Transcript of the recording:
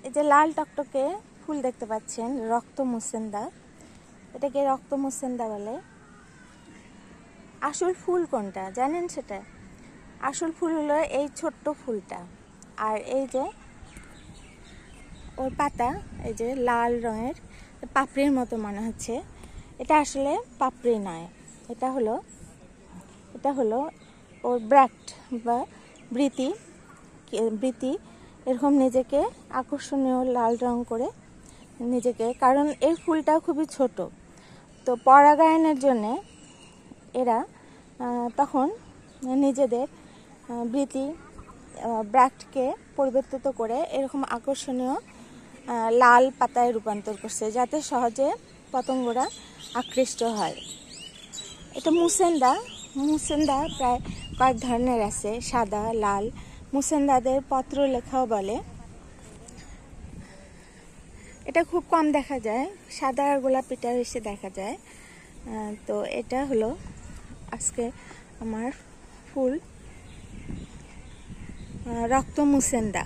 এই যে লাল টকটকে ফুল দেখতে পাচ্ছেন, রক্ত মুসেন্দা। এটাকে রক্ত মুসেন্দা বলে। আসল ফুল কোনটা জানেন? সেটা আসল ফুল হলো এই ছোট্ট ফুলটা। আর এই যে ওর পাতা, এই যে লাল রঙের পাপড়ির মতো মনে হচ্ছে, এটা আসলে পাপড়ি নয়, এটা হলো ওর ব্র্যাক্ট বা বৃতি। এরকম নিজেকে আকর্ষণীয় লাল রং করে নিজেকে, কারণ এই ফুলটা খুবই ছোট, তো পরাগায়নের জন্যে এরা তখন নিজেদের ব্র্যাক্টকে পরিবর্তিত করে এরকম আকর্ষণীয় লাল পাতায় রূপান্তর করছে, যাতে সহজে পতঙ্গরা আকৃষ্ট হয়। এটা মুসেন্দা প্রায় কয়েক ধরনের আছে, সাদা, লাল। মুসেন্দাদের পত্রলেখাও বলে। এটা খুব কম দেখা যায়, সাদা আর গোলাপিটা বেশি দেখা যায়। তো এটা হলো আজকে আমার ফুল রক্ত মুসেন্দা।